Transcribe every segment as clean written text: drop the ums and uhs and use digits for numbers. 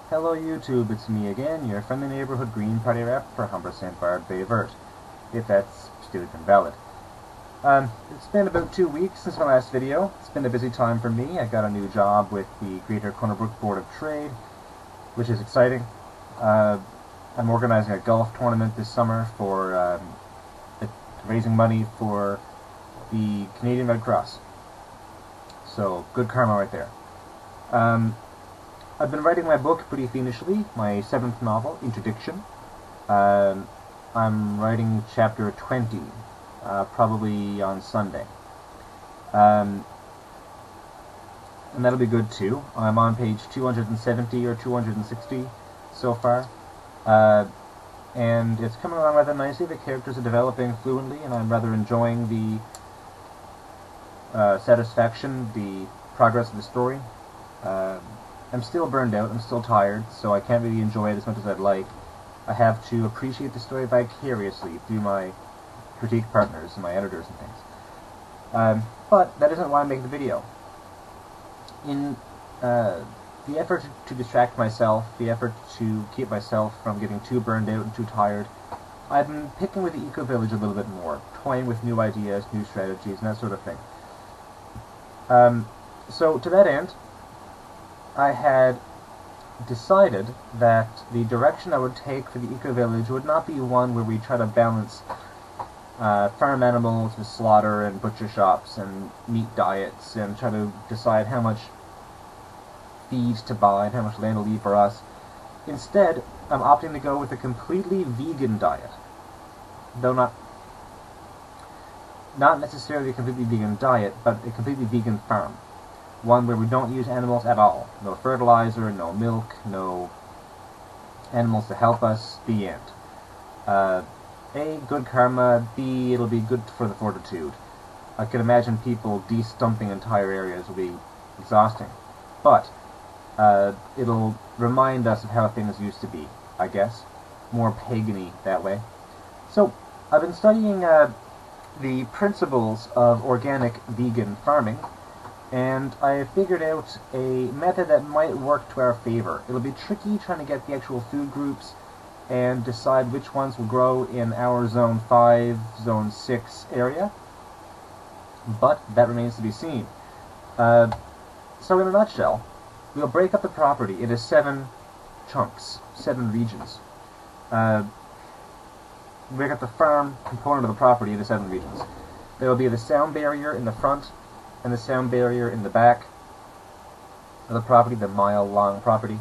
Hello YouTube, it's me again, your friendly neighborhood Green Party rep for Humber St. Barb Bay Vert, if that's still even valid. It's been about 2 weeks since my last video. It's been a busy time for me. I got a new job with the Greater Cornerbrook Board of Trade, which is exciting. I'm organizing a golf tournament this summer for raising money for the Canadian Red Cross. So, good karma right there. I've been writing my book pretty fiendishly, my 7th novel, Interdiction. I'm writing chapter 20, probably on Sunday. And that'll be good too. I'm on page 270 or 260 so far. And it's coming along rather nicely. The characters are developing fluently, and I'm rather enjoying the satisfaction, the progress of the story. I'm still burned out, I'm still tired, so I can't really enjoy it as much as I'd like. I have to appreciate the story vicariously through my critique partners and my editors and things. But that isn't why I'm making the video. In the effort to distract myself, the effort to keep myself from getting too burned out and too tired, I've been picking with the Ecovillage a little bit more, toying with new ideas, new strategies, and that sort of thing. So to that end, I had decided that the direction I would take for the Ecovillage would not be one where we try to balance farm animals with slaughter and butcher shops and meat diets and try to decide how much feed to buy and how much land to leave for us. Instead, I'm opting to go with a completely vegan diet. Though not necessarily a completely vegan diet, but a completely vegan farm. One where we don't use animals at all. No fertilizer, no milk, no animals to help us. The end. A, good karma. B, it'll be good for the fortitude. I can imagine people de-stumping entire areas will be exhausting. But it'll remind us of how things used to be, I guess. More pagan-y that way. So, I've been studying the principles of organic vegan farming, and I figured out a method that might work to our favor. It'll be tricky trying to get the actual food groups and decide which ones will grow in our Zone 5, Zone 6 area, but that remains to be seen. So in a nutshell, we'll break up the property into 7 chunks, 7 regions. Break up the farm component of the property into 7 regions. There will be the sound barrier in the front, and the sound barrier in the back of the property, the mile-long property.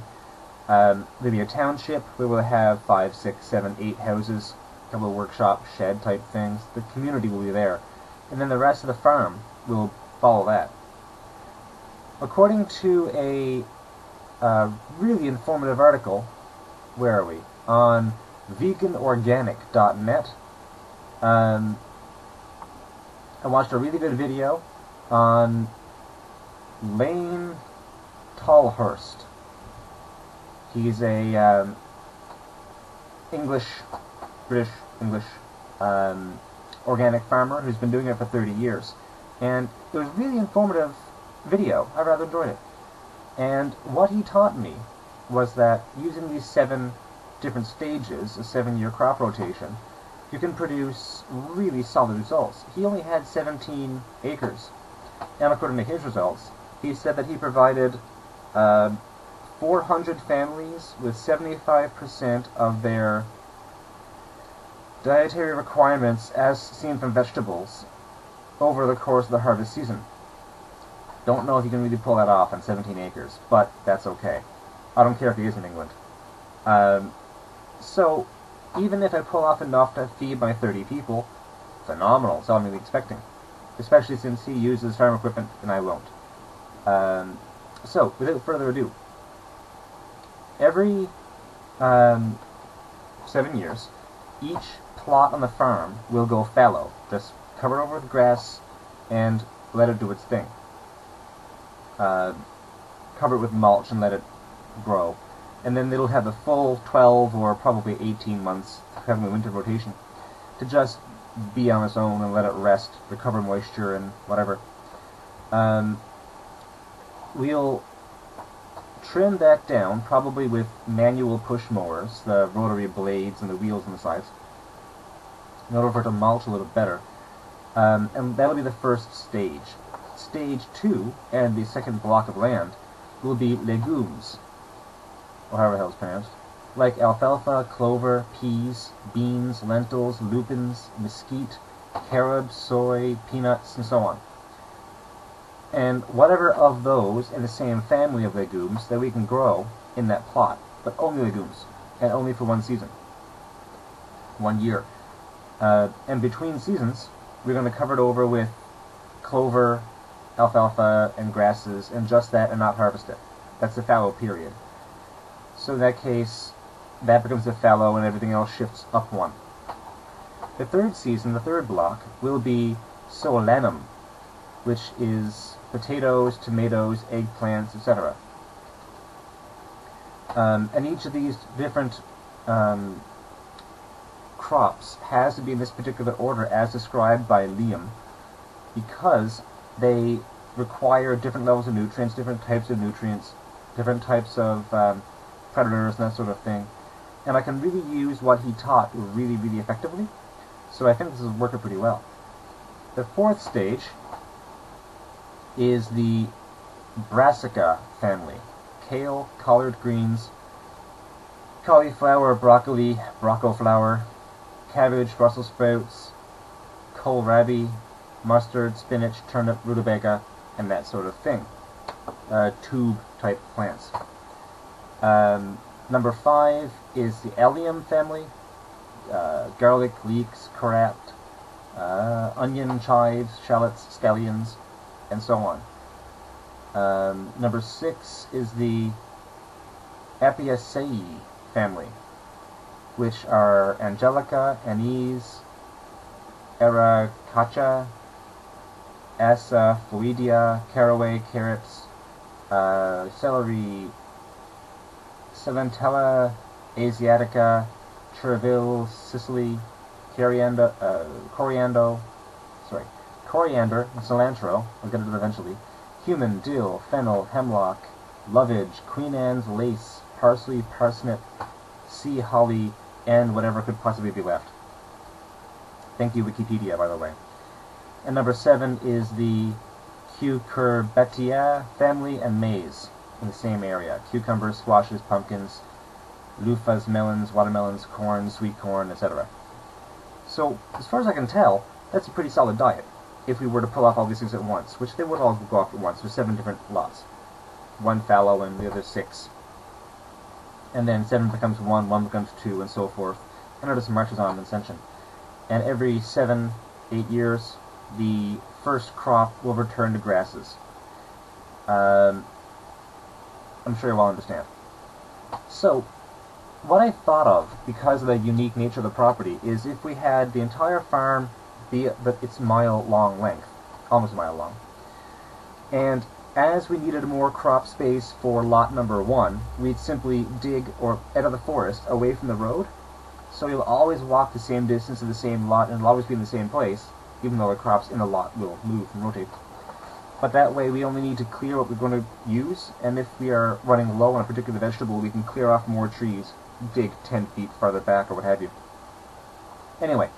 There'll be a township where we'll have 5, 6, 7, 8 houses, a couple of workshop, shed-type things. The community will be there. And then the rest of the farm will follow that. According to a really informative article, where are we? On veganorganic.net, I watched a really good video on Lane Tallhurst. He's a British English organic farmer who's been doing it for 30 years. And it was a really informative video. I rather enjoyed it. And what he taught me was that using these 7 different stages, a 7-year crop rotation, you can produce really solid results. He only had 17 acres. And according to his results, he said that he provided 400 families with 75% of their dietary requirements as seen from vegetables over the course of the harvest season. Don't know if you can really pull that off on 17 acres, but that's okay. I don't care if he is in England. So, even if I pull off enough to feed my 30 people, phenomenal, it's all I'm really expecting. Especially since he uses farm equipment and I won't. So, without further ado, every 7 years, each plot on the farm will go fallow. Just cover it over with grass and let it do its thing. Cover it with mulch and let it grow. And then it'll have the full 12 or probably 18 months, having a winter rotation, to just be on its own and let it rest, recover moisture and whatever. We'll trim that down, probably with manual push mowers, the rotary blades and the wheels on the sides, in order for it to mulch a little better. And that'll be the first stage. Stage 2, and the second block of land, will be legumes, or however the hell it's pronounced, like alfalfa, clover, peas, beans, lentils, lupins, mesquite, carob, soy, peanuts, and so on. And whatever of those in the same family of legumes that we can grow in that plot, but only legumes, and only for one season, 1 year. And between seasons, we're going to cover it over with clover, alfalfa, and grasses, and just that, and not harvest it. That's the fallow period. So in that case, that becomes a fallow, and everything else shifts up one. The third season, the third block, will be solanum, which is potatoes, tomatoes, eggplants, etc. And each of these different crops has to be in this particular order as described by Liam, because they require different levels of nutrients, different types of predators, and that sort of thing. And I can really use what he taught really, really effectively. So I think this is working pretty well. The fourth stage is the brassica family. Kale, collard greens, cauliflower, broccoli, brocco flower, cabbage, Brussels sprouts, kohlrabi, mustard, spinach, turnip, rutabaga, and that sort of thing. Tube-type plants. Number 5 is the allium family. Garlic, leeks, carrot, onion, chives, shallots, scallions, and so on. Number 6 is the Apiaceae family, which are angelica, anise, aracacha, asafoetida, caraway, carrots, celery, Silentella asiatica, chervil, Sicily, coriander, and cilantro, I'll get into it eventually, cumin, dill, fennel, hemlock, lovage, Queen Anne's lace, parsley, parsnip, sea holly, and whatever could possibly be left. Thank you, Wikipedia, by the way. And number 7 is the Cucurbitaceae family and maize in the same area. Cucumbers, squashes, pumpkins, loofahs, melons, watermelons, corn, sweet corn, etc. So, as far as I can tell, that's a pretty solid diet, if we were to pull off all these things at once, which they would all go off at once, with 7 different lots. 1 fallow and the other 6. And then 7 becomes 1, 1 becomes 2, and so forth, and it just marches on in ascension. And every 7, 8 years, the first crop will return to grasses. I'm sure you all understand. So, what I thought of, because of the unique nature of the property, is if we had the entire farm be its mile-long length, almost a mile long, and as we needed more crop space for lot number 1, we'd simply dig or out of the forest away from the road, so you'll always walk the same distance to the same lot, and it'll always be in the same place, even though the crops in the lot will move and rotate. But that way we only need to clear what we're going to use, and if we are running low on a particular vegetable, we can clear off more trees, dig 10 feet farther back, or what have you. Anyway,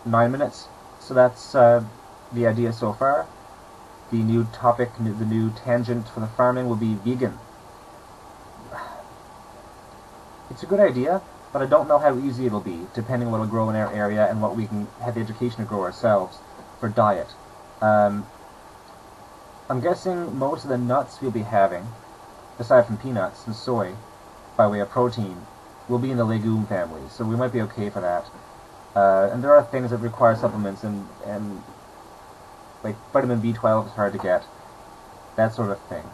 9 minutes, so that's the idea so far. The new topic, the new tangent for the farming will be vegan. It's a good idea, but I don't know how easy it'll be, depending on what will grow in our area and what we can have the education to grow ourselves for diet. I'm guessing most of the nuts we'll be having, aside from peanuts and soy, by way of protein, will be in the legume family, so we might be okay for that. And there are things that require supplements, and like vitamin B12 is hard to get, that sort of thing.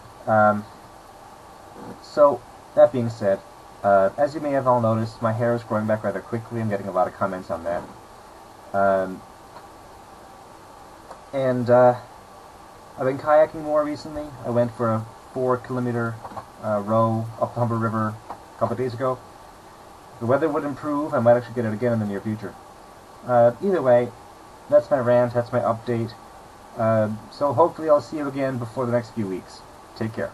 So, that being said, as you may have all noticed, my hair is growing back rather quickly. I'm getting a lot of comments on that. I've been kayaking more recently. I went for a 4-kilometer row up the Humber River a couple of days ago. If the weather would improve, I might actually get it again in the near future. Either way, that's my rant, that's my update. So hopefully I'll see you again before the next few weeks. Take care.